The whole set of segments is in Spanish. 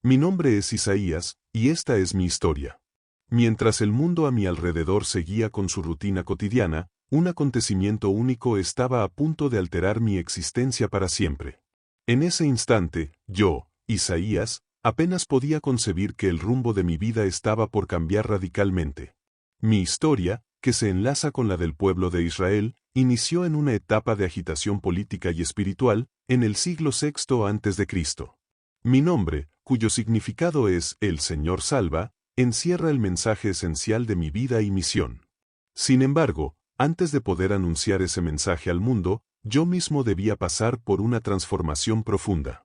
Mi nombre es Isaías, y esta es mi historia. Mientras el mundo a mi alrededor seguía con su rutina cotidiana, un acontecimiento único estaba a punto de alterar mi existencia para siempre. En ese instante, yo, Isaías, apenas podía concebir que el rumbo de mi vida estaba por cambiar radicalmente. Mi historia, que se enlaza con la del pueblo de Israel, inició en una etapa de agitación política y espiritual, en el siglo VI a.C. Mi nombre, cuyo significado es «El Señor salva», encierra el mensaje esencial de mi vida y misión. Sin embargo, antes de poder anunciar ese mensaje al mundo, yo mismo debía pasar por una transformación profunda.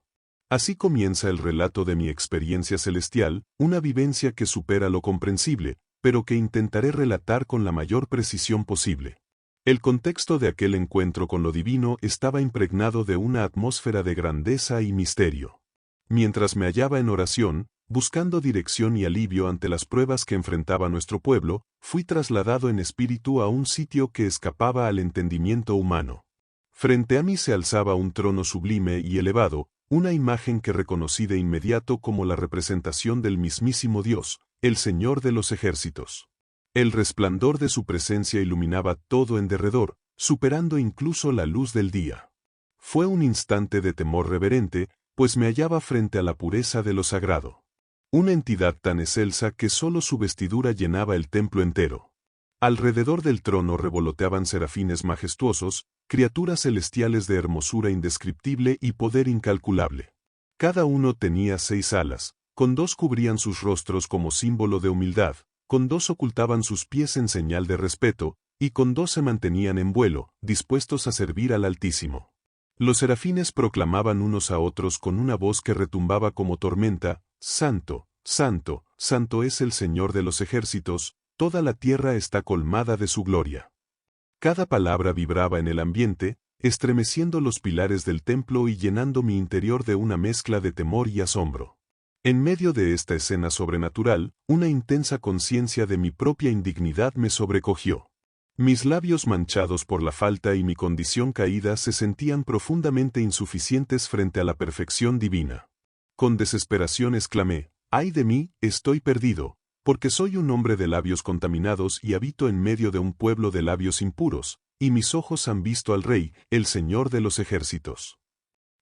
Así comienza el relato de mi experiencia celestial, una vivencia que supera lo comprensible, pero que intentaré relatar con la mayor precisión posible. El contexto de aquel encuentro con lo divino estaba impregnado de una atmósfera de grandeza y misterio. Mientras me hallaba en oración, buscando dirección y alivio ante las pruebas que enfrentaba nuestro pueblo, fui trasladado en espíritu a un sitio que escapaba al entendimiento humano. Frente a mí se alzaba un trono sublime y elevado, una imagen que reconocí de inmediato como la representación del mismísimo Dios, el Señor de los ejércitos. El resplandor de su presencia iluminaba todo en derredor, superando incluso la luz del día. Fue un instante de temor reverente, pues me hallaba frente a la pureza de lo sagrado. Una entidad tan excelsa que solo su vestidura llenaba el templo entero. Alrededor del trono revoloteaban serafines majestuosos, criaturas celestiales de hermosura indescriptible y poder incalculable. Cada uno tenía 6 alas, con 2 cubrían sus rostros como símbolo de humildad, con 2 ocultaban sus pies en señal de respeto, y con 2 se mantenían en vuelo, dispuestos a servir al Altísimo. Los serafines proclamaban unos a otros con una voz que retumbaba como tormenta: «Santo, santo, santo es el Señor de los ejércitos, toda la tierra está colmada de su gloria». Cada palabra vibraba en el ambiente, estremeciendo los pilares del templo y llenando mi interior de una mezcla de temor y asombro. En medio de esta escena sobrenatural, una intensa conciencia de mi propia indignidad me sobrecogió. Mis labios manchados por la falta y mi condición caída se sentían profundamente insuficientes frente a la perfección divina. Con desesperación exclamé: «¡Ay de mí, estoy perdido! Porque soy un hombre de labios contaminados y habito en medio de un pueblo de labios impuros, y mis ojos han visto al Rey, el Señor de los ejércitos».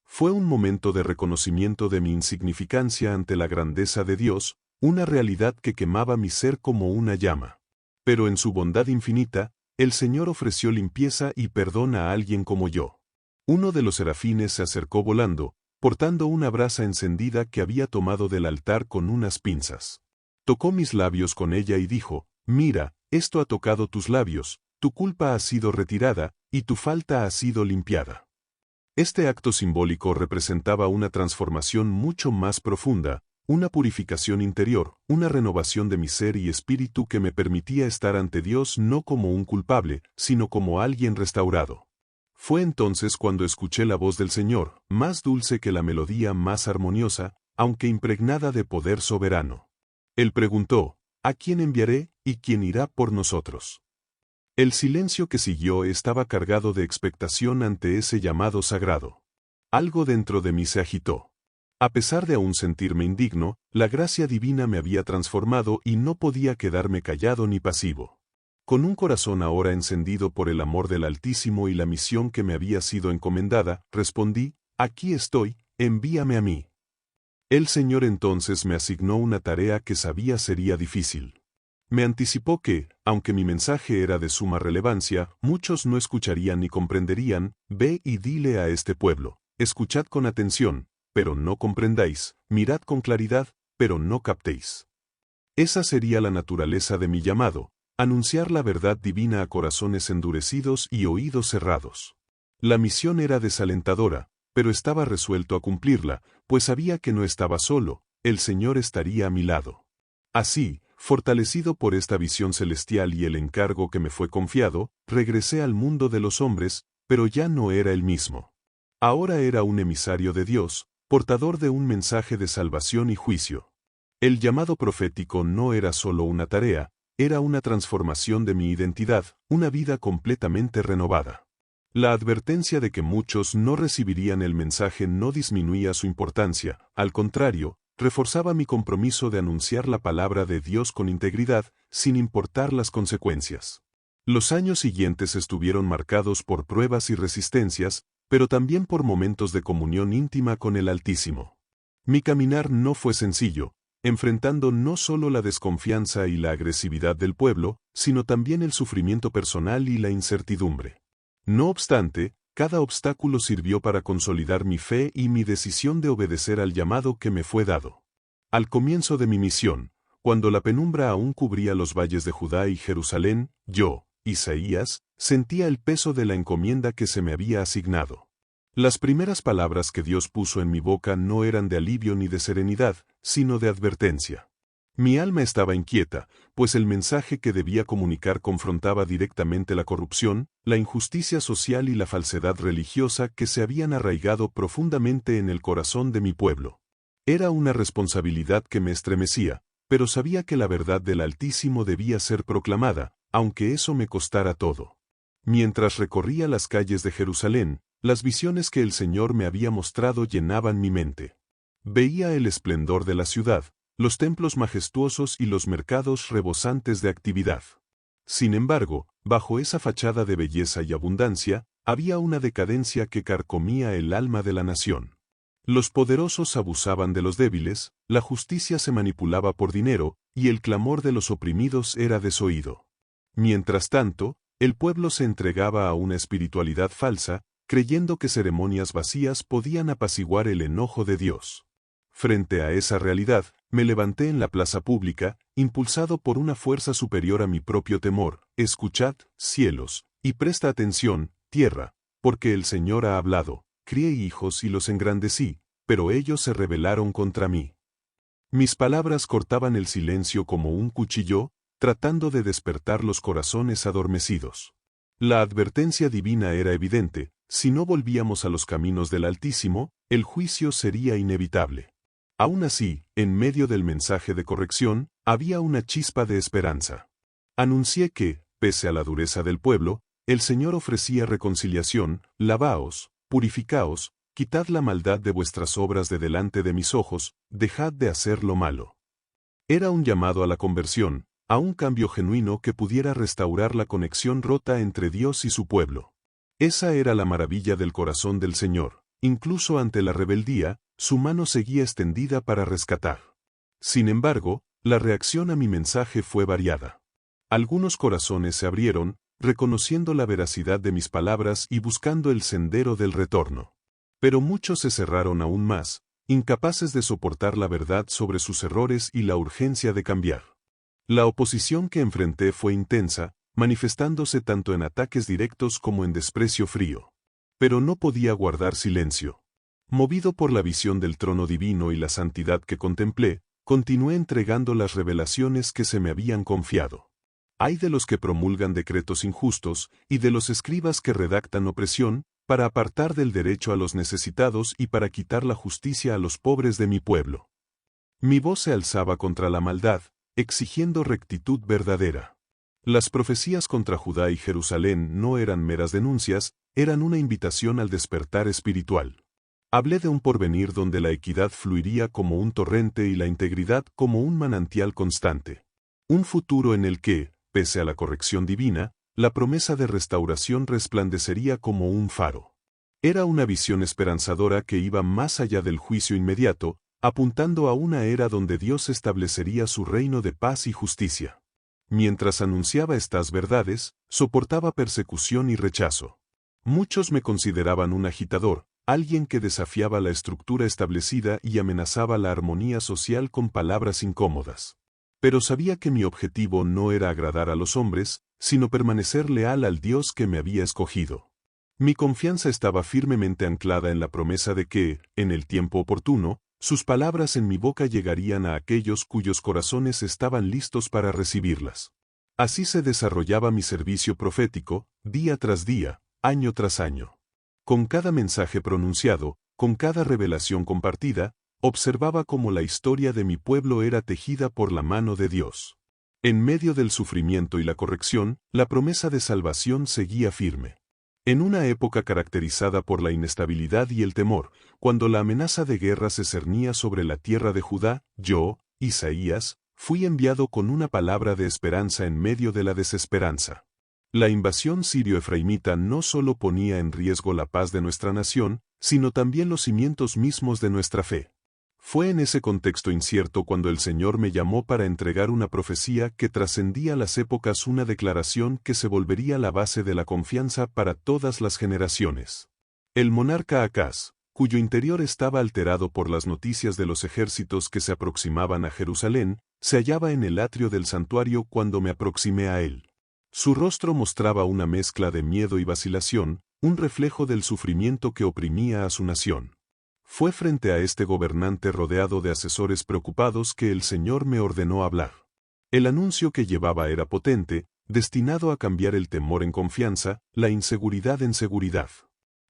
Fue un momento de reconocimiento de mi insignificancia ante la grandeza de Dios, una realidad que quemaba mi ser como una llama. Pero en su bondad infinita, el Señor ofreció limpieza y perdón a alguien como yo. Uno de los serafines se acercó volando, portando una brasa encendida que había tomado del altar con unas pinzas. Tocó mis labios con ella y dijo: «Mira, esto ha tocado tus labios, tu culpa ha sido retirada, y tu falta ha sido limpiada». Este acto simbólico representaba una transformación mucho más profunda, una purificación interior, una renovación de mi ser y espíritu que me permitía estar ante Dios no como un culpable, sino como alguien restaurado. Fue entonces cuando escuché la voz del Señor, más dulce que la melodía más armoniosa, aunque impregnada de poder soberano. Él preguntó: «¿A quién enviaré, y quién irá por nosotros?». El silencio que siguió estaba cargado de expectación ante ese llamado sagrado. Algo dentro de mí se agitó. A pesar de aún sentirme indigno, la gracia divina me había transformado y no podía quedarme callado ni pasivo. Con un corazón ahora encendido por el amor del Altísimo y la misión que me había sido encomendada, respondí: «Aquí estoy, envíame a mí». El Señor entonces me asignó una tarea que sabía sería difícil. Me anticipó que, aunque mi mensaje era de suma relevancia, muchos no escucharían ni comprenderían. «Ve y dile a este pueblo: escuchad con atención, pero no comprendáis, mirad con claridad, pero no captéis». Esa sería la naturaleza de mi llamado: anunciar la verdad divina a corazones endurecidos y oídos cerrados. La misión era desalentadora, pero estaba resuelto a cumplirla, pues sabía que no estaba solo, el Señor estaría a mi lado. Así, fortalecido por esta visión celestial y el encargo que me fue confiado, regresé al mundo de los hombres, pero ya no era el mismo. Ahora era un emisario de Dios, portador de un mensaje de salvación y juicio. El llamado profético no era solo una tarea, era una transformación de mi identidad, una vida completamente renovada. La advertencia de que muchos no recibirían el mensaje no disminuía su importancia, al contrario, reforzaba mi compromiso de anunciar la palabra de Dios con integridad, sin importar las consecuencias. Los años siguientes estuvieron marcados por pruebas y resistencias, pero también por momentos de comunión íntima con el Altísimo. Mi caminar no fue sencillo, enfrentando no solo la desconfianza y la agresividad del pueblo, sino también el sufrimiento personal y la incertidumbre. No obstante, cada obstáculo sirvió para consolidar mi fe y mi decisión de obedecer al llamado que me fue dado. Al comienzo de mi misión, cuando la penumbra aún cubría los valles de Judá y Jerusalén, yo, Isaías, sentía el peso de la encomienda que se me había asignado. Las primeras palabras que Dios puso en mi boca no eran de alivio ni de serenidad, sino de advertencia. Mi alma estaba inquieta, pues el mensaje que debía comunicar confrontaba directamente la corrupción, la injusticia social y la falsedad religiosa que se habían arraigado profundamente en el corazón de mi pueblo. Era una responsabilidad que me estremecía, pero sabía que la verdad del Altísimo debía ser proclamada, aunque eso me costara todo. Mientras recorría las calles de Jerusalén, las visiones que el Señor me había mostrado llenaban mi mente. Veía el esplendor de la ciudad, los templos majestuosos y los mercados rebosantes de actividad. Sin embargo, bajo esa fachada de belleza y abundancia, había una decadencia que carcomía el alma de la nación. Los poderosos abusaban de los débiles, la justicia se manipulaba por dinero, y el clamor de los oprimidos era desoído. Mientras tanto, el pueblo se entregaba a una espiritualidad falsa, creyendo que ceremonias vacías podían apaciguar el enojo de Dios. Frente a esa realidad, me levanté en la plaza pública, impulsado por una fuerza superior a mi propio temor. Escuchad, cielos, y presta atención, tierra, porque el Señor ha hablado. Crié hijos y los engrandecí, pero ellos se rebelaron contra mí. Mis palabras cortaban el silencio como un cuchillo, tratando de despertar los corazones adormecidos. La advertencia divina era evidente: si no volvíamos a los caminos del Altísimo, el juicio sería inevitable. Aún así, en medio del mensaje de corrección, había una chispa de esperanza. Anuncié que, pese a la dureza del pueblo, el Señor ofrecía reconciliación. Lavaos, purificaos, quitad la maldad de vuestras obras de delante de mis ojos, dejad de hacer lo malo. Era un llamado a la conversión, a un cambio genuino que pudiera restaurar la conexión rota entre Dios y su pueblo. Esa era la maravilla del corazón del Señor. Incluso ante la rebeldía, su mano seguía extendida para rescatar. Sin embargo, la reacción a mi mensaje fue variada. Algunos corazones se abrieron, reconociendo la veracidad de mis palabras y buscando el sendero del retorno. Pero muchos se cerraron aún más, incapaces de soportar la verdad sobre sus errores y la urgencia de cambiar. La oposición que enfrenté fue intensa, manifestándose tanto en ataques directos como en desprecio frío. Pero no podía guardar silencio. Movido por la visión del trono divino y la santidad que contemplé, continué entregando las revelaciones que se me habían confiado. Ay de los que promulgan decretos injustos, y de los escribas que redactan opresión, para apartar del derecho a los necesitados y para quitar la justicia a los pobres de mi pueblo. Mi voz se alzaba contra la maldad, exigiendo rectitud verdadera. Las profecías contra Judá y Jerusalén no eran meras denuncias, eran una invitación al despertar espiritual. Hablé de un porvenir donde la equidad fluiría como un torrente y la integridad como un manantial constante. Un futuro en el que, pese a la corrección divina, la promesa de restauración resplandecería como un faro. Era una visión esperanzadora que iba más allá del juicio inmediato, apuntando a una era donde Dios establecería su reino de paz y justicia. Mientras anunciaba estas verdades, soportaba persecución y rechazo. Muchos me consideraban un agitador, alguien que desafiaba la estructura establecida y amenazaba la armonía social con palabras incómodas. Pero sabía que mi objetivo no era agradar a los hombres, sino permanecer leal al Dios que me había escogido. Mi confianza estaba firmemente anclada en la promesa de que, en el tiempo oportuno, sus palabras en mi boca llegarían a aquellos cuyos corazones estaban listos para recibirlas. Así se desarrollaba mi servicio profético, día tras día, año tras año. Con cada mensaje pronunciado, con cada revelación compartida, observaba cómo la historia de mi pueblo era tejida por la mano de Dios. En medio del sufrimiento y la corrección, la promesa de salvación seguía firme. En una época caracterizada por la inestabilidad y el temor, cuando la amenaza de guerra se cernía sobre la tierra de Judá, yo, Isaías, fui enviado con una palabra de esperanza en medio de la desesperanza. La invasión sirio-efraimita no solo ponía en riesgo la paz de nuestra nación, sino también los cimientos mismos de nuestra fe. Fue en ese contexto incierto cuando el Señor me llamó para entregar una profecía que trascendía las épocas, una declaración que se volvería la base de la confianza para todas las generaciones. El monarca Acaz, cuyo interior estaba alterado por las noticias de los ejércitos que se aproximaban a Jerusalén, se hallaba en el atrio del santuario cuando me aproximé a él. Su rostro mostraba una mezcla de miedo y vacilación, un reflejo del sufrimiento que oprimía a su nación. Fue frente a este gobernante rodeado de asesores preocupados que el Señor me ordenó hablar. El anuncio que llevaba era potente, destinado a cambiar el temor en confianza, la inseguridad en seguridad.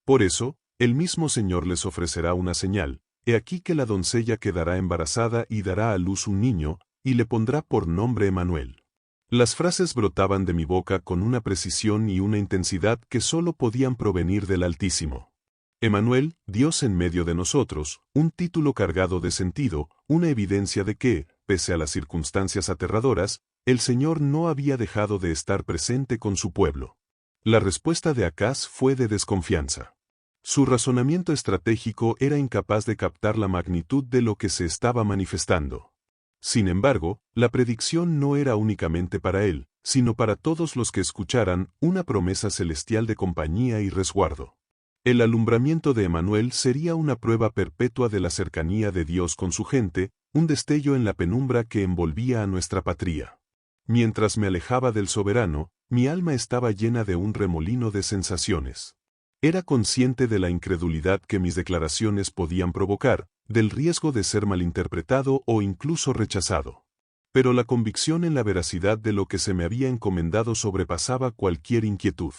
Por eso, el mismo Señor les ofrecerá una señal: he aquí que la doncella quedará embarazada y dará a luz un niño, y le pondrá por nombre Emmanuel. Las frases brotaban de mi boca con una precisión y una intensidad que solo podían provenir del Altísimo. Emmanuel, Dios en medio de nosotros, un título cargado de sentido, una evidencia de que, pese a las circunstancias aterradoras, el Señor no había dejado de estar presente con su pueblo. La respuesta de Acaz fue de desconfianza. Su razonamiento estratégico era incapaz de captar la magnitud de lo que se estaba manifestando. Sin embargo, la predicción no era únicamente para él, sino para todos los que escucharan, una promesa celestial de compañía y resguardo. El alumbramiento de Emmanuel sería una prueba perpetua de la cercanía de Dios con su gente, un destello en la penumbra que envolvía a nuestra patria. Mientras me alejaba del soberano, mi alma estaba llena de un remolino de sensaciones. Era consciente de la incredulidad que mis declaraciones podían provocar, del riesgo de ser malinterpretado o incluso rechazado. Pero la convicción en la veracidad de lo que se me había encomendado sobrepasaba cualquier inquietud.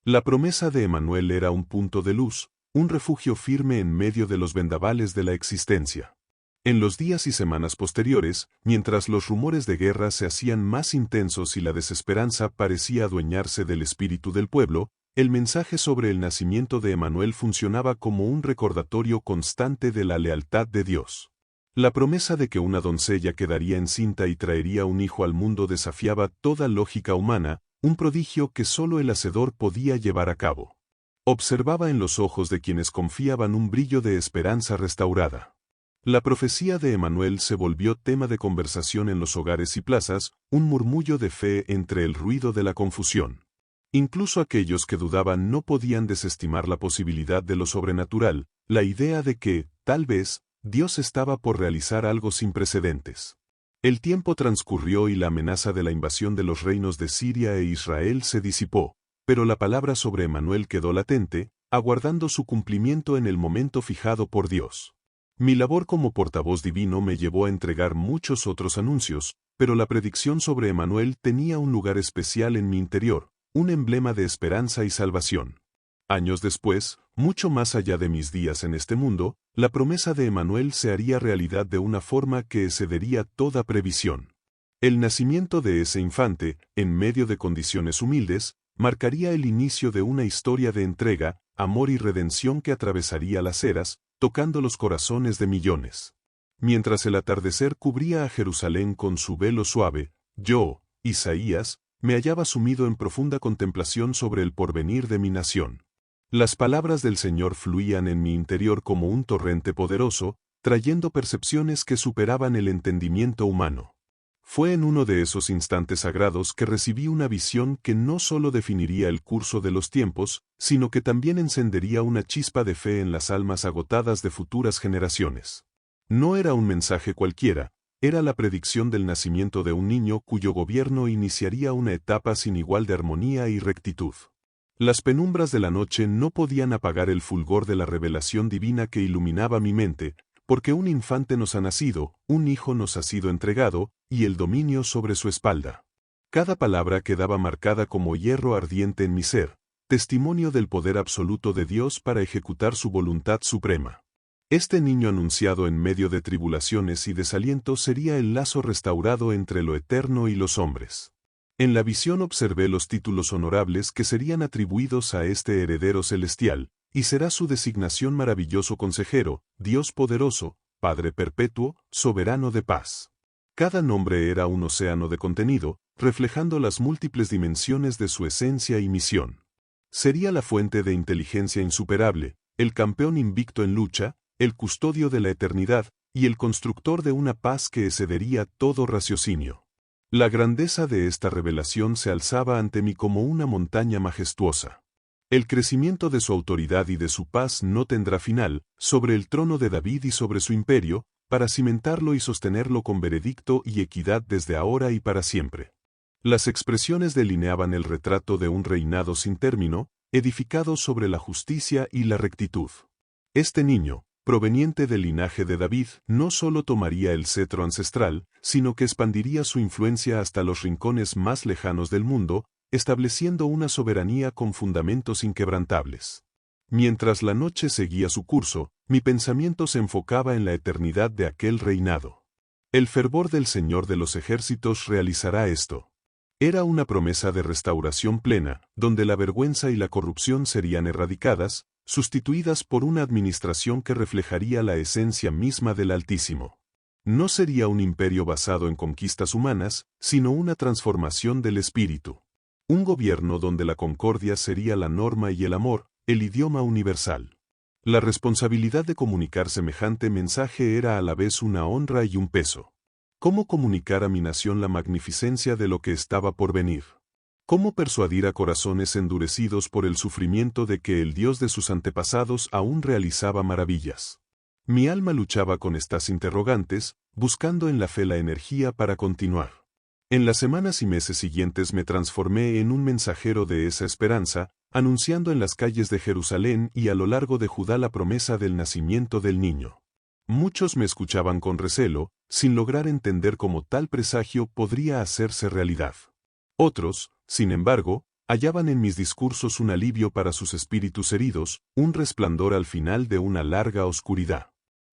La promesa de Emmanuel era un punto de luz, un refugio firme en medio de los vendavales de la existencia. En los días y semanas posteriores, mientras los rumores de guerra se hacían más intensos y la desesperanza parecía adueñarse del espíritu del pueblo, el mensaje sobre el nacimiento de Emmanuel funcionaba como un recordatorio constante de la lealtad de Dios. La promesa de que una doncella quedaría encinta y traería un hijo al mundo desafiaba toda lógica humana, un prodigio que solo el Hacedor podía llevar a cabo. Observaba en los ojos de quienes confiaban un brillo de esperanza restaurada. La profecía de Emmanuel se volvió tema de conversación en los hogares y plazas, un murmullo de fe entre el ruido de la confusión. Incluso aquellos que dudaban no podían desestimar la posibilidad de lo sobrenatural, la idea de que, tal vez, Dios estaba por realizar algo sin precedentes. El tiempo transcurrió y la amenaza de la invasión de los reinos de Siria e Israel se disipó, pero la palabra sobre Emmanuel quedó latente, aguardando su cumplimiento en el momento fijado por Dios. Mi labor como portavoz divino me llevó a entregar muchos otros anuncios, pero la predicción sobre Emmanuel tenía un lugar especial en mi interior, un emblema de esperanza y salvación. Años después, mucho más allá de mis días en este mundo, la promesa de Emmanuel se haría realidad de una forma que excedería toda previsión. El nacimiento de ese infante, en medio de condiciones humildes, marcaría el inicio de una historia de entrega, amor y redención que atravesaría las eras, tocando los corazones de millones. Mientras el atardecer cubría a Jerusalén con su velo suave, yo, Isaías, me hallaba sumido en profunda contemplación sobre el porvenir de mi nación. Las palabras del Señor fluían en mi interior como un torrente poderoso, trayendo percepciones que superaban el entendimiento humano. Fue en uno de esos instantes sagrados que recibí una visión que no solo definiría el curso de los tiempos, sino que también encendería una chispa de fe en las almas agotadas de futuras generaciones. No era un mensaje cualquiera, era la predicción del nacimiento de un niño cuyo gobierno iniciaría una etapa sin igual de armonía y rectitud. Las penumbras de la noche no podían apagar el fulgor de la revelación divina que iluminaba mi mente, porque un infante nos ha nacido, un hijo nos ha sido entregado, y el dominio sobre su espalda. Cada palabra quedaba marcada como hierro ardiente en mi ser, testimonio del poder absoluto de Dios para ejecutar su voluntad suprema. Este niño anunciado en medio de tribulaciones y desaliento sería el lazo restaurado entre lo eterno y los hombres. En la visión observé los títulos honorables que serían atribuidos a este heredero celestial, y será su designación maravilloso consejero, Dios poderoso, Padre perpetuo, soberano de paz. Cada nombre era un océano de contenido, reflejando las múltiples dimensiones de su esencia y misión. Sería la fuente de inteligencia insuperable, el campeón invicto en lucha, el custodio de la eternidad, y el constructor de una paz que excedería todo raciocinio. La grandeza de esta revelación se alzaba ante mí como una montaña majestuosa. El crecimiento de su autoridad y de su paz no tendrá final, sobre el trono de David y sobre su imperio, para cimentarlo y sostenerlo con veredicto y equidad desde ahora y para siempre. Las expresiones delineaban el retrato de un reinado sin término, edificado sobre la justicia y la rectitud. Este niño, proveniente del linaje de David, no solo tomaría el cetro ancestral, sino que expandiría su influencia hasta los rincones más lejanos del mundo, estableciendo una soberanía con fundamentos inquebrantables. Mientras la noche seguía su curso, mi pensamiento se enfocaba en la eternidad de aquel reinado. El fervor del Señor de los ejércitos realizará esto. Era una promesa de restauración plena, donde la vergüenza y la corrupción serían erradicadas, sustituidas por una administración que reflejaría la esencia misma del Altísimo. No sería un imperio basado en conquistas humanas, sino una transformación del espíritu. Un gobierno donde la concordia sería la norma y el amor, el idioma universal. La responsabilidad de comunicar semejante mensaje era a la vez una honra y un peso. ¿Cómo comunicar a mi nación la magnificencia de lo que estaba por venir? ¿Cómo persuadir a corazones endurecidos por el sufrimiento de que el Dios de sus antepasados aún realizaba maravillas? Mi alma luchaba con estas interrogantes, buscando en la fe la energía para continuar. En las semanas y meses siguientes me transformé en un mensajero de esa esperanza, anunciando en las calles de Jerusalén y a lo largo de Judá la promesa del nacimiento del niño. Muchos me escuchaban con recelo, sin lograr entender cómo tal presagio podría hacerse realidad. Otros, sin embargo, hallaban en mis discursos un alivio para sus espíritus heridos, un resplandor al final de una larga oscuridad.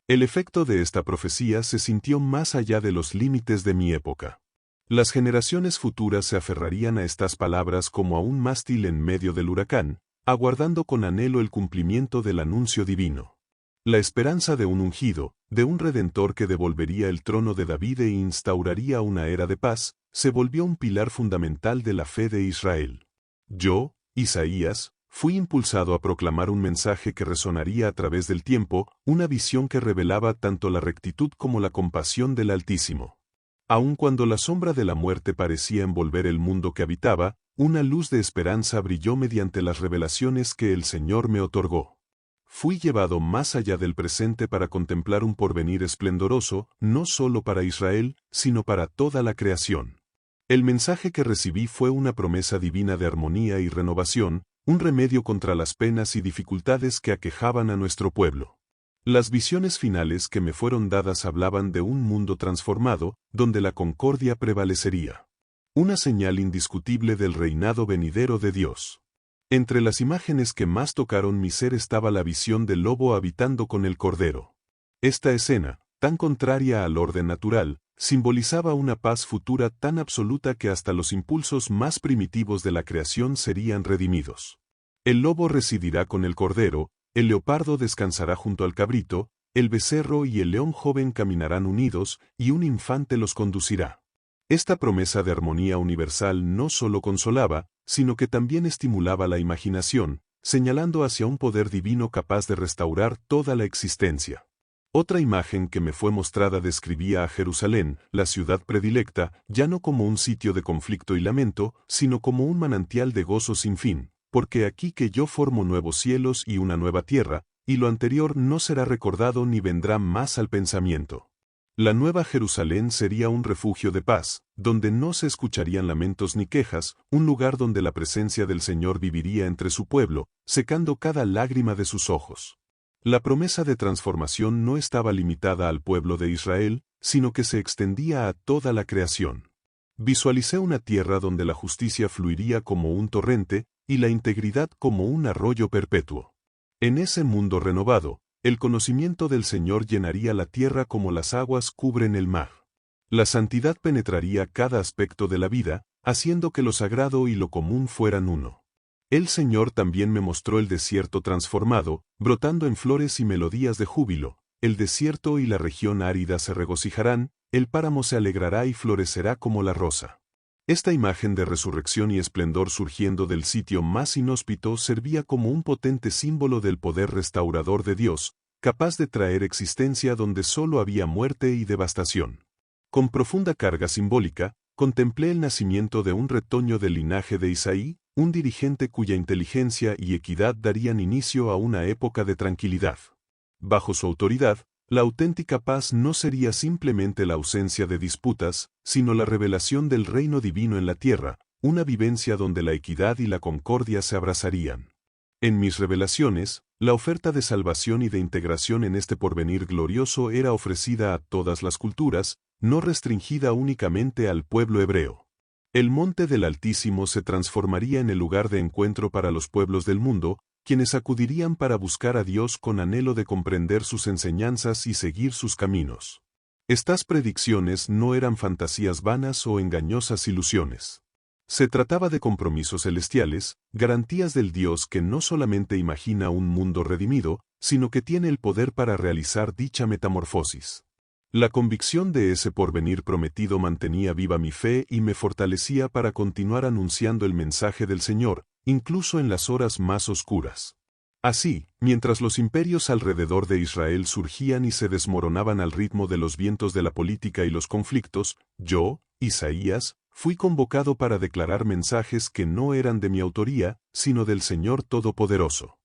El efecto de esta profecía se sintió más allá de los límites de mi época. Las generaciones futuras se aferrarían a estas palabras como a un mástil en medio del huracán, aguardando con anhelo el cumplimiento del anuncio divino. La esperanza de un ungido, de un redentor que devolvería el trono de David e instauraría una era de paz, se volvió un pilar fundamental de la fe de Israel. Yo, Isaías, fui impulsado a proclamar un mensaje que resonaría a través del tiempo, una visión que revelaba tanto la rectitud como la compasión del Altísimo. Aun cuando la sombra de la muerte parecía envolver el mundo que habitaba, una luz de esperanza brilló mediante las revelaciones que el Señor me otorgó. Fui llevado más allá del presente para contemplar un porvenir esplendoroso, no solo para Israel, sino para toda la creación. El mensaje que recibí fue una promesa divina de armonía y renovación, un remedio contra las penas y dificultades que aquejaban a nuestro pueblo. Las visiones finales que me fueron dadas hablaban de un mundo transformado, donde la concordia prevalecería. Una señal indiscutible del reinado venidero de Dios. Entre las imágenes que más tocaron mi ser estaba la visión del lobo habitando con el cordero. Esta escena, tan contraria al orden natural, simbolizaba una paz futura tan absoluta que hasta los impulsos más primitivos de la creación serían redimidos. El lobo residirá con el cordero, el leopardo descansará junto al cabrito, el becerro y el león joven caminarán unidos, y un infante los conducirá. Esta promesa de armonía universal no solo consolaba, sino que también estimulaba la imaginación, señalando hacia un poder divino capaz de restaurar toda la existencia. Otra imagen que me fue mostrada describía a Jerusalén, la ciudad predilecta, ya no como un sitio de conflicto y lamento, sino como un manantial de gozo sin fin, porque aquí que yo formo nuevos cielos y una nueva tierra, y lo anterior no será recordado ni vendrá más al pensamiento. La nueva Jerusalén sería un refugio de paz, donde no se escucharían lamentos ni quejas, un lugar donde la presencia del Señor viviría entre su pueblo, secando cada lágrima de sus ojos. La promesa de transformación no estaba limitada al pueblo de Israel, sino que se extendía a toda la creación. Visualicé una tierra donde la justicia fluiría como un torrente, y la integridad como un arroyo perpetuo. En ese mundo renovado, el conocimiento del Señor llenaría la tierra como las aguas cubren el mar. La santidad penetraría cada aspecto de la vida, haciendo que lo sagrado y lo común fueran uno. El Señor también me mostró el desierto transformado, brotando en flores y melodías de júbilo. El desierto y la región árida se regocijarán, el páramo se alegrará y florecerá como la rosa. Esta imagen de resurrección y esplendor surgiendo del sitio más inhóspito servía como un potente símbolo del poder restaurador de Dios, capaz de traer existencia donde solo había muerte y devastación. Con profunda carga simbólica, contemplé el nacimiento de un retoño del linaje de Isaí, un dirigente cuya inteligencia y equidad darían inicio a una época de tranquilidad. Bajo su autoridad, la auténtica paz no sería simplemente la ausencia de disputas, sino la revelación del reino divino en la tierra, una vivencia donde la equidad y la concordia se abrazarían. En mis revelaciones, la oferta de salvación y de integración en este porvenir glorioso era ofrecida a todas las culturas, no restringida únicamente al pueblo hebreo. El monte del Altísimo se transformaría en el lugar de encuentro para los pueblos del mundo, quienes acudirían para buscar a Dios con anhelo de comprender sus enseñanzas y seguir sus caminos. Estas predicciones no eran fantasías vanas o engañosas ilusiones. Se trataba de compromisos celestiales, garantías del Dios que no solamente imagina un mundo redimido, sino que tiene el poder para realizar dicha metamorfosis. La convicción de ese porvenir prometido mantenía viva mi fe y me fortalecía para continuar anunciando el mensaje del Señor, incluso en las horas más oscuras. Así, mientras los imperios alrededor de Israel surgían y se desmoronaban al ritmo de los vientos de la política y los conflictos, yo, Isaías, fui convocado para declarar mensajes que no eran de mi autoría, sino del Señor Todopoderoso.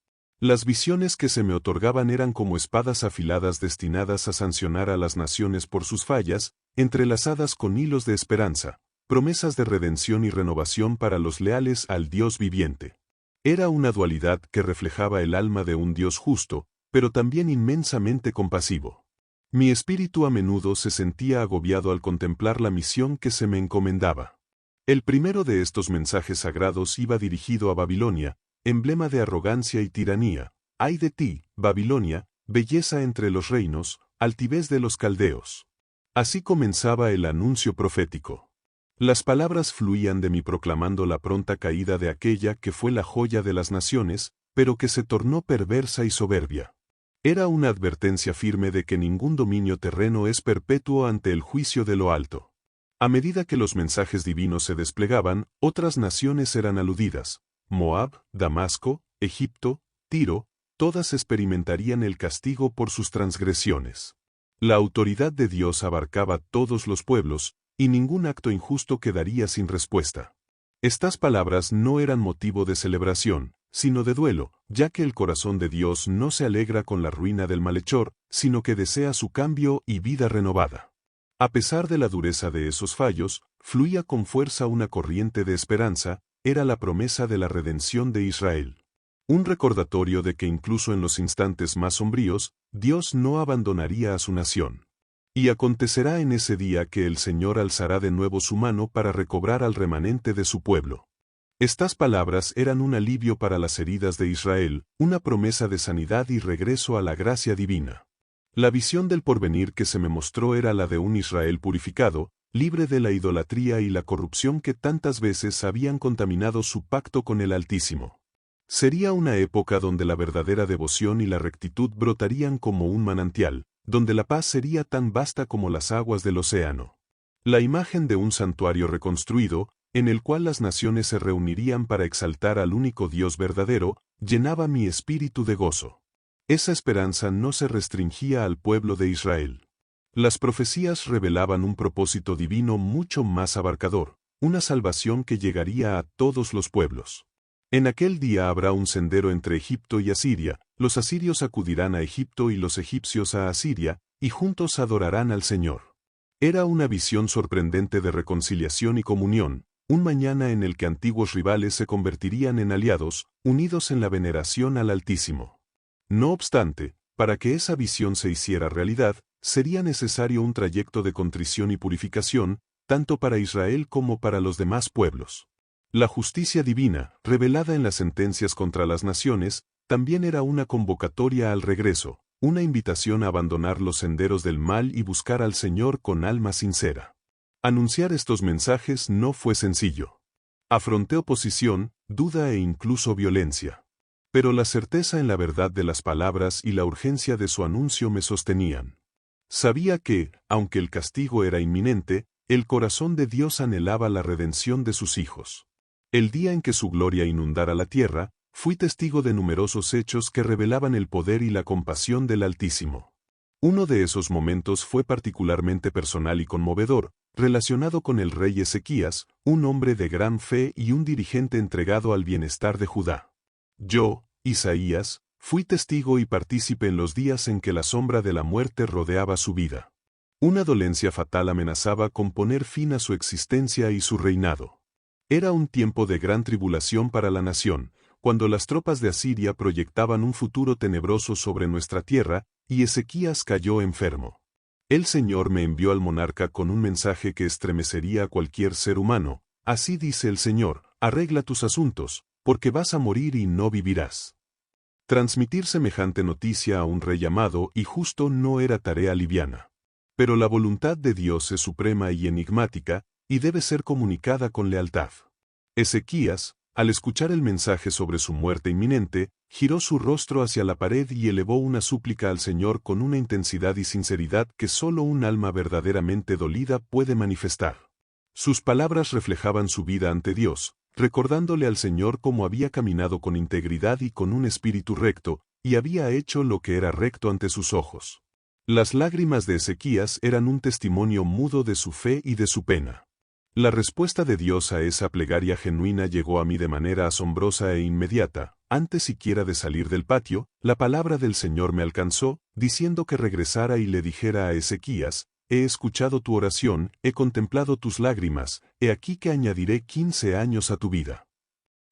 Las visiones que se me otorgaban eran como espadas afiladas destinadas a sancionar a las naciones por sus fallas, entrelazadas con hilos de esperanza, promesas de redención y renovación para los leales al Dios viviente. Era una dualidad que reflejaba el alma de un Dios justo, pero también inmensamente compasivo. Mi espíritu a menudo se sentía agobiado al contemplar la misión que se me encomendaba. El primero de estos mensajes sagrados iba dirigido a Babilonia, emblema de arrogancia y tiranía. ¡Ay de ti, Babilonia, belleza entre los reinos, altivez de los caldeos! Así comenzaba el anuncio profético. Las palabras fluían de mí proclamando la pronta caída de aquella que fue la joya de las naciones, pero que se tornó perversa y soberbia. Era una advertencia firme de que ningún dominio terreno es perpetuo ante el juicio de lo alto. A medida que los mensajes divinos se desplegaban, otras naciones eran aludidas. Moab, Damasco, Egipto, Tiro, todas experimentarían el castigo por sus transgresiones. La autoridad de Dios abarcaba todos los pueblos, y ningún acto injusto quedaría sin respuesta. Estas palabras no eran motivo de celebración, sino de duelo, ya que el corazón de Dios no se alegra con la ruina del malhechor, sino que desea su cambio y vida renovada. A pesar de la dureza de esos fallos, fluía con fuerza una corriente de esperanza, era la promesa de la redención de Israel. Un recordatorio de que incluso en los instantes más sombríos, Dios no abandonaría a su nación. Y acontecerá en ese día que el Señor alzará de nuevo su mano para recobrar al remanente de su pueblo. Estas palabras eran un alivio para las heridas de Israel, una promesa de sanidad y regreso a la gracia divina. La visión del porvenir que se me mostró era la de un Israel purificado, libre de la idolatría y la corrupción que tantas veces habían contaminado su pacto con el Altísimo. Sería una época donde la verdadera devoción y la rectitud brotarían como un manantial, donde la paz sería tan vasta como las aguas del océano. La imagen de un santuario reconstruido, en el cual las naciones se reunirían para exaltar al único Dios verdadero, llenaba mi espíritu de gozo. Esa esperanza no se restringía al pueblo de Israel. Las profecías revelaban un propósito divino mucho más abarcador, una salvación que llegaría a todos los pueblos. En aquel día habrá un sendero entre Egipto y Asiria, los asirios acudirán a Egipto y los egipcios a Asiria, y juntos adorarán al Señor. Era una visión sorprendente de reconciliación y comunión, un mañana en el que antiguos rivales se convertirían en aliados, unidos en la veneración al Altísimo. No obstante, para que esa visión se hiciera realidad, sería necesario un trayecto de contrición y purificación, tanto para Israel como para los demás pueblos. La justicia divina, revelada en las sentencias contra las naciones, también era una convocatoria al regreso, una invitación a abandonar los senderos del mal y buscar al Señor con alma sincera. Anunciar estos mensajes no fue sencillo. Afronté oposición, duda e incluso violencia. Pero la certeza en la verdad de las palabras y la urgencia de su anuncio me sostenían. Sabía que, aunque el castigo era inminente, el corazón de Dios anhelaba la redención de sus hijos. El día en que su gloria inundara la tierra, fui testigo de numerosos hechos que revelaban el poder y la compasión del Altísimo. Uno de esos momentos fue particularmente personal y conmovedor, relacionado con el rey Ezequías, un hombre de gran fe y un dirigente entregado al bienestar de Judá. Yo, Isaías, fui testigo y partícipe en los días en que la sombra de la muerte rodeaba su vida. Una dolencia fatal amenazaba con poner fin a su existencia y su reinado. Era un tiempo de gran tribulación para la nación, cuando las tropas de Asiria proyectaban un futuro tenebroso sobre nuestra tierra, y Ezequías cayó enfermo. El Señor me envió al monarca con un mensaje que estremecería a cualquier ser humano. Así dice el Señor, arregla tus asuntos, porque vas a morir y no vivirás. Transmitir semejante noticia a un rey amado y justo no era tarea liviana. Pero la voluntad de Dios es suprema y enigmática, y debe ser comunicada con lealtad. Ezequías, al escuchar el mensaje sobre su muerte inminente, giró su rostro hacia la pared y elevó una súplica al Señor con una intensidad y sinceridad que solo un alma verdaderamente dolida puede manifestar. Sus palabras reflejaban su vida ante Dios, recordándole al Señor cómo había caminado con integridad y con un espíritu recto, y había hecho lo que era recto ante sus ojos. Las lágrimas de Ezequías eran un testimonio mudo de su fe y de su pena. La respuesta de Dios a esa plegaria genuina llegó a mí de manera asombrosa e inmediata. Antes siquiera de salir del patio, la palabra del Señor me alcanzó, diciendo que regresara y le dijera a Ezequías: he escuchado tu oración, he contemplado tus lágrimas, he aquí que añadiré 15 años a tu vida.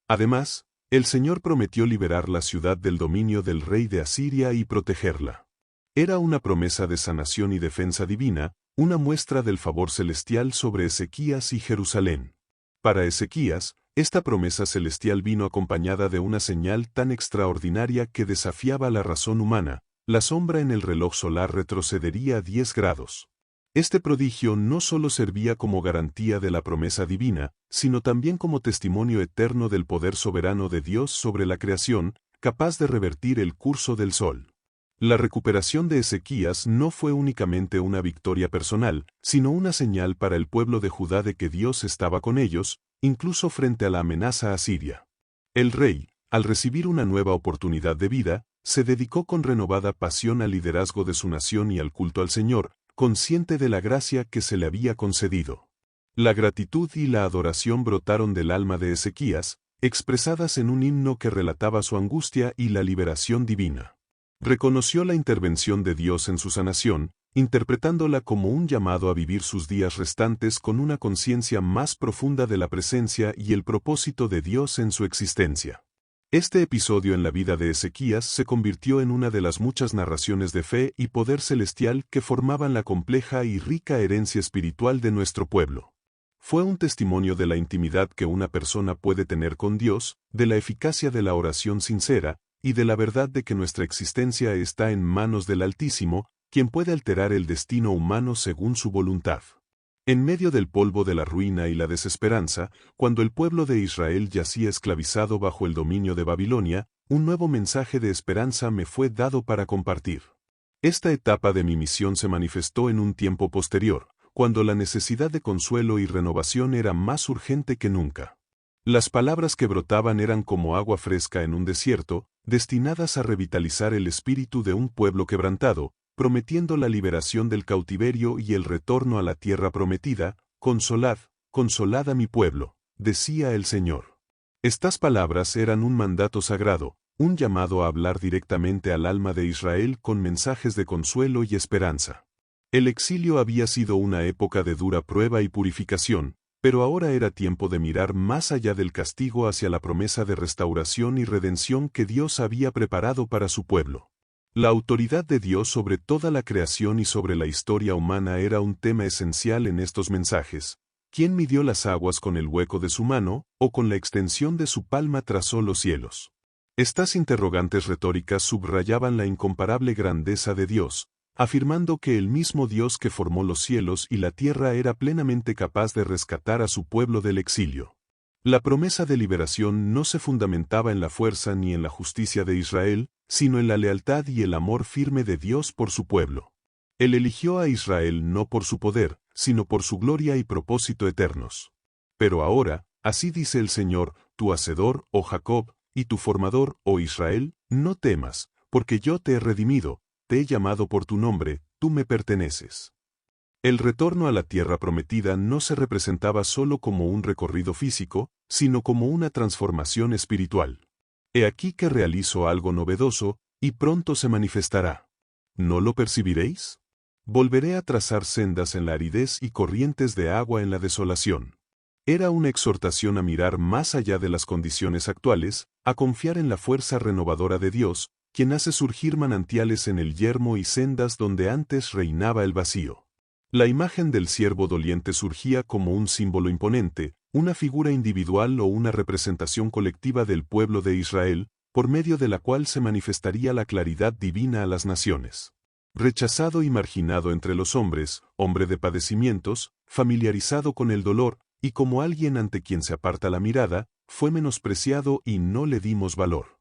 Además, el Señor prometió liberar la ciudad del dominio del rey de Asiria y protegerla. Era una promesa de sanación y defensa divina, una muestra del favor celestial sobre Ezequías y Jerusalén. Para Ezequías, esta promesa celestial vino acompañada de una señal tan extraordinaria que desafiaba la razón humana: la sombra en el reloj solar retrocedería 10 grados. Este prodigio no solo servía como garantía de la promesa divina, sino también como testimonio eterno del poder soberano de Dios sobre la creación, capaz de revertir el curso del sol. La recuperación de Ezequías no fue únicamente una victoria personal, sino una señal para el pueblo de Judá de que Dios estaba con ellos, incluso frente a la amenaza asiria. El rey, al recibir una nueva oportunidad de vida, se dedicó con renovada pasión al liderazgo de su nación y al culto al Señor, consciente de la gracia que se le había concedido. La gratitud y la adoración brotaron del alma de Ezequías, expresadas en un himno que relataba su angustia y la liberación divina. Reconoció la intervención de Dios en su sanación, interpretándola como un llamado a vivir sus días restantes con una conciencia más profunda de la presencia y el propósito de Dios en su existencia. Este episodio en la vida de Ezequías se convirtió en una de las muchas narraciones de fe y poder celestial que formaban la compleja y rica herencia espiritual de nuestro pueblo. Fue un testimonio de la intimidad que una persona puede tener con Dios, de la eficacia de la oración sincera, y de la verdad de que nuestra existencia está en manos del Altísimo, quien puede alterar el destino humano según su voluntad. En medio del polvo de la ruina y la desesperanza, cuando el pueblo de Israel yacía esclavizado bajo el dominio de Babilonia, un nuevo mensaje de esperanza me fue dado para compartir. Esta etapa de mi misión se manifestó en un tiempo posterior, cuando la necesidad de consuelo y renovación era más urgente que nunca. Las palabras que brotaban eran como agua fresca en un desierto, destinadas a revitalizar el espíritu de un pueblo quebrantado, prometiendo la liberación del cautiverio y el retorno a la tierra prometida. Consolad, consolad a mi pueblo, decía el Señor. Estas palabras eran un mandato sagrado, un llamado a hablar directamente al alma de Israel con mensajes de consuelo y esperanza. El exilio había sido una época de dura prueba y purificación, pero ahora era tiempo de mirar más allá del castigo hacia la promesa de restauración y redención que Dios había preparado para su pueblo. La autoridad de Dios sobre toda la creación y sobre la historia humana era un tema esencial en estos mensajes. ¿Quién midió las aguas con el hueco de su mano, o con la extensión de su palma trazó los cielos? Estas interrogantes retóricas subrayaban la incomparable grandeza de Dios, afirmando que el mismo Dios que formó los cielos y la tierra era plenamente capaz de rescatar a su pueblo del exilio. La promesa de liberación no se fundamentaba en la fuerza ni en la justicia de Israel, sino en la lealtad y el amor firme de Dios por su pueblo. Él eligió a Israel no por su poder, sino por su gloria y propósito eternos. Pero ahora, así dice el Señor, tu Hacedor, oh Jacob, y tu Formador, oh Israel, no temas, porque yo te he redimido, te he llamado por tu nombre, tú me perteneces. El retorno a la tierra prometida no se representaba solo como un recorrido físico, sino como una transformación espiritual. He aquí que realizo algo novedoso, y pronto se manifestará. ¿No lo percibiréis? Volveré a trazar sendas en la aridez y corrientes de agua en la desolación. Era una exhortación a mirar más allá de las condiciones actuales, a confiar en la fuerza renovadora de Dios, quien hace surgir manantiales en el yermo y sendas donde antes reinaba el vacío. La imagen del siervo doliente surgía como un símbolo imponente, una figura individual o una representación colectiva del pueblo de Israel, por medio de la cual se manifestaría la claridad divina a las naciones. Rechazado y marginado entre los hombres, hombre de padecimientos, familiarizado con el dolor, y como alguien ante quien se aparta la mirada, fue menospreciado y no le dimos valor.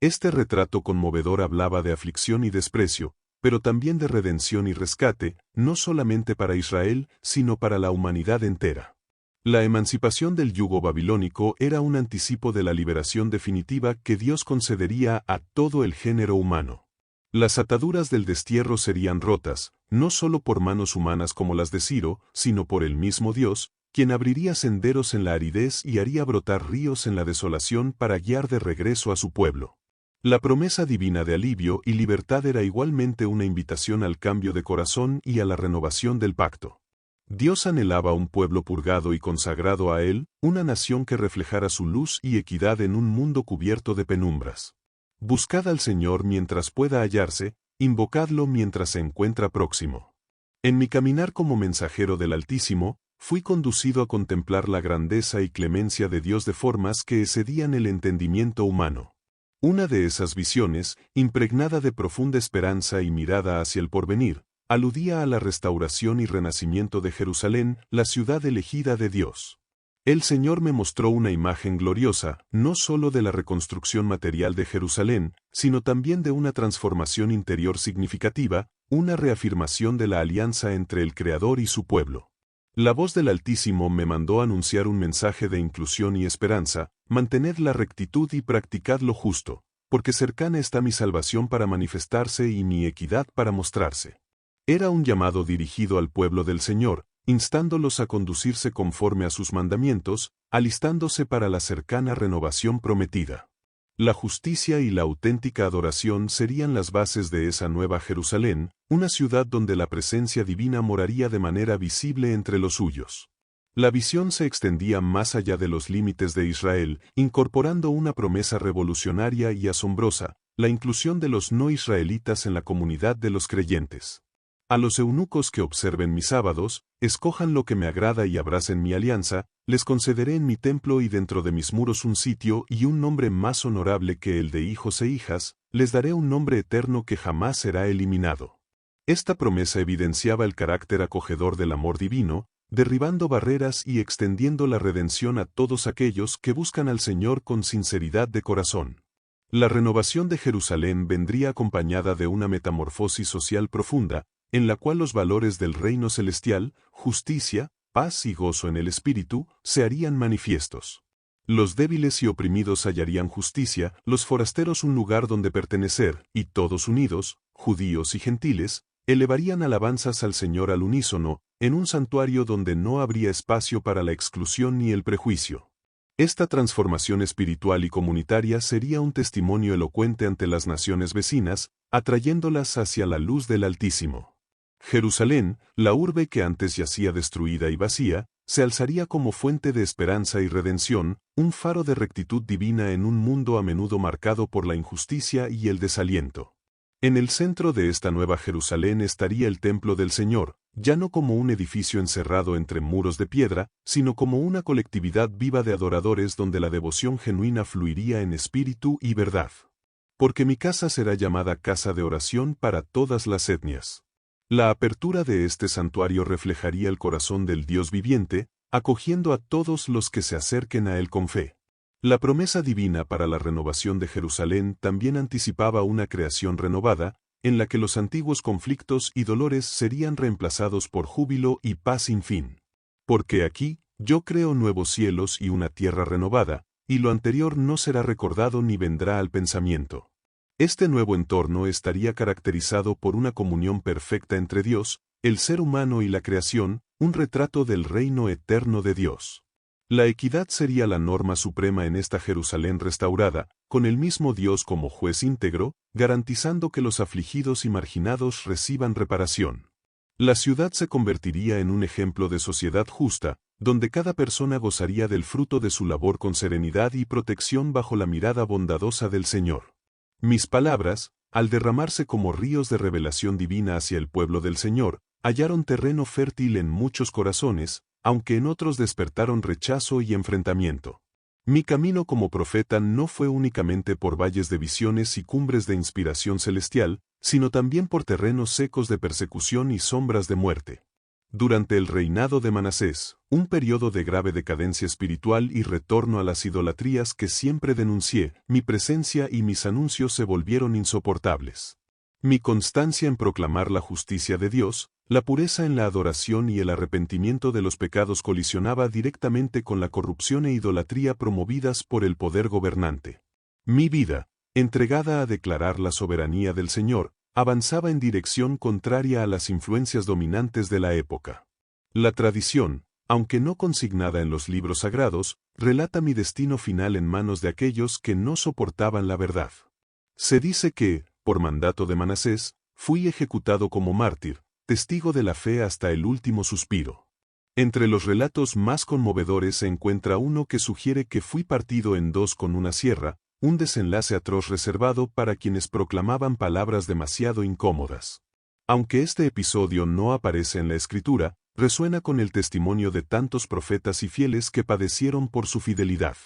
Este retrato conmovedor hablaba de aflicción y desprecio, pero también de redención y rescate, no solamente para Israel, sino para la humanidad entera. La emancipación del yugo babilónico era un anticipo de la liberación definitiva que Dios concedería a todo el género humano. Las ataduras del destierro serían rotas, no solo por manos humanas como las de Ciro, sino por el mismo Dios, quien abriría senderos en la aridez y haría brotar ríos en la desolación para guiar de regreso a su pueblo. La promesa divina de alivio y libertad era igualmente una invitación al cambio de corazón y a la renovación del pacto. Dios anhelaba un pueblo purgado y consagrado a Él, una nación que reflejara su luz y equidad en un mundo cubierto de penumbras. Buscad al Señor mientras pueda hallarse, invocadlo mientras se encuentra próximo. En mi caminar como mensajero del Altísimo, fui conducido a contemplar la grandeza y clemencia de Dios de formas que excedían el entendimiento humano. Una de esas visiones, impregnada de profunda esperanza y mirada hacia el porvenir, aludía a la restauración y renacimiento de Jerusalén, la ciudad elegida de Dios. El Señor me mostró una imagen gloriosa, no solo de la reconstrucción material de Jerusalén, sino también de una transformación interior significativa, una reafirmación de la alianza entre el Creador y su pueblo. La voz del Altísimo me mandó anunciar un mensaje de inclusión y esperanza: mantened la rectitud y practicad lo justo, porque cercana está mi salvación para manifestarse y mi equidad para mostrarse. Era un llamado dirigido al pueblo del Señor, instándolos a conducirse conforme a sus mandamientos, alistándose para la cercana renovación prometida. La justicia y la auténtica adoración serían las bases de esa nueva Jerusalén, una ciudad donde la presencia divina moraría de manera visible entre los suyos. La visión se extendía más allá de los límites de Israel, incorporando una promesa revolucionaria y asombrosa: la inclusión de los no israelitas en la comunidad de los creyentes. A los eunucos que observen mis sábados, escojan lo que me agrada y abracen mi alianza, les concederé en mi templo y dentro de mis muros un sitio y un nombre más honorable que el de hijos e hijas, les daré un nombre eterno que jamás será eliminado. Esta promesa evidenciaba el carácter acogedor del amor divino, derribando barreras y extendiendo la redención a todos aquellos que buscan al Señor con sinceridad de corazón. La renovación de Jerusalén vendría acompañada de una metamorfosis social profunda, en la cual los valores del reino celestial, justicia, paz y gozo en el espíritu, se harían manifiestos. Los débiles y oprimidos hallarían justicia, los forasteros un lugar donde pertenecer, y todos unidos, judíos y gentiles, elevarían alabanzas al Señor al unísono, en un santuario donde no habría espacio para la exclusión ni el prejuicio. Esta transformación espiritual y comunitaria sería un testimonio elocuente ante las naciones vecinas, atrayéndolas hacia la luz del Altísimo. Jerusalén, la urbe que antes yacía destruida y vacía, se alzaría como fuente de esperanza y redención, un faro de rectitud divina en un mundo a menudo marcado por la injusticia y el desaliento. En el centro de esta nueva Jerusalén estaría el templo del Señor, ya no como un edificio encerrado entre muros de piedra, sino como una colectividad viva de adoradores donde la devoción genuina fluiría en espíritu y verdad. Porque mi casa será llamada casa de oración para todas las etnias. La apertura de este santuario reflejaría el corazón del Dios viviente, acogiendo a todos los que se acerquen a él con fe. La promesa divina para la renovación de Jerusalén también anticipaba una creación renovada, en la que los antiguos conflictos y dolores serían reemplazados por júbilo y paz sin fin. Porque aquí, yo creo nuevos cielos y una tierra renovada, y lo anterior no será recordado ni vendrá al pensamiento. Este nuevo entorno estaría caracterizado por una comunión perfecta entre Dios, el ser humano y la creación, un retrato del reino eterno de Dios. La equidad sería la norma suprema en esta Jerusalén restaurada, con el mismo Dios como juez íntegro, garantizando que los afligidos y marginados reciban reparación. La ciudad se convertiría en un ejemplo de sociedad justa, donde cada persona gozaría del fruto de su labor con serenidad y protección bajo la mirada bondadosa del Señor. Mis palabras, al derramarse como ríos de revelación divina hacia el pueblo del Señor, hallaron terreno fértil en muchos corazones, aunque en otros despertaron rechazo y enfrentamiento. Mi camino como profeta no fue únicamente por valles de visiones y cumbres de inspiración celestial, sino también por terrenos secos de persecución y sombras de muerte. Durante el reinado de Manasés, un periodo de grave decadencia espiritual y retorno a las idolatrías que siempre denuncié, mi presencia y mis anuncios se volvieron insoportables. Mi constancia en proclamar la justicia de Dios, la pureza en la adoración y el arrepentimiento de los pecados colisionaba directamente con la corrupción e idolatría promovidas por el poder gobernante. Mi vida, entregada a declarar la soberanía del Señor, avanzaba en dirección contraria a las influencias dominantes de la época. La tradición, aunque no consignada en los libros sagrados, relata mi destino final en manos de aquellos que no soportaban la verdad. Se dice que, por mandato de Manasés, fui ejecutado como mártir, testigo de la fe hasta el último suspiro. Entre los relatos más conmovedores se encuentra uno que sugiere que fui partido en dos con una sierra, un desenlace atroz reservado para quienes proclamaban palabras demasiado incómodas. Aunque este episodio no aparece en la Escritura, resuena con el testimonio de tantos profetas y fieles que padecieron por su fidelidad.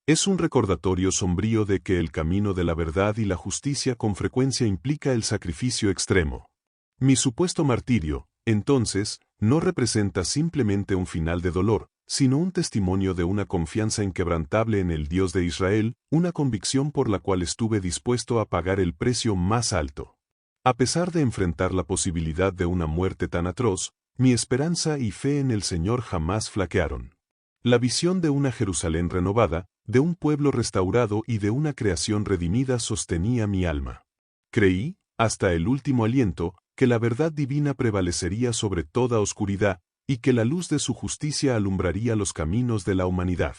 Es un recordatorio sombrío de que el camino de la verdad y la justicia con frecuencia implica el sacrificio extremo. Mi supuesto martirio, entonces, no representa simplemente un final de dolor, sino un testimonio de una confianza inquebrantable en el Dios de Israel, una convicción por la cual estuve dispuesto a pagar el precio más alto. A pesar de enfrentar la posibilidad de una muerte tan atroz, mi esperanza y fe en el Señor jamás flaquearon. La visión de una Jerusalén renovada, de un pueblo restaurado y de una creación redimida sostenía mi alma. Creí, hasta el último aliento, que la verdad divina prevalecería sobre toda oscuridad, y que la luz de su justicia alumbraría los caminos de la humanidad.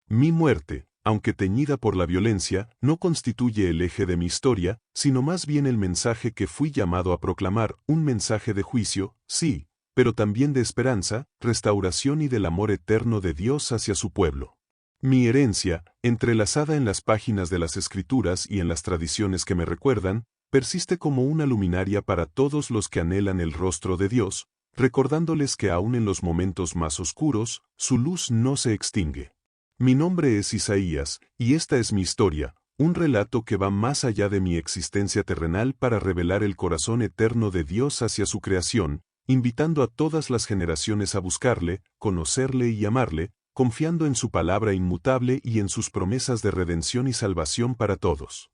Mi muerte, aunque teñida por la violencia, no constituye el eje de mi historia, sino más bien el mensaje que fui llamado a proclamar, un mensaje de juicio, sí, pero también de esperanza, restauración y del amor eterno de Dios hacia su pueblo. Mi herencia, entrelazada en las páginas de las Escrituras y en las tradiciones que me recuerdan, persiste como una luminaria para todos los que anhelan el rostro de Dios, recordándoles que aun en los momentos más oscuros, su luz no se extingue. Mi nombre es Isaías, y esta es mi historia, un relato que va más allá de mi existencia terrenal para revelar el corazón eterno de Dios hacia su creación, invitando a todas las generaciones a buscarle, conocerle y amarle, confiando en su palabra inmutable y en sus promesas de redención y salvación para todos.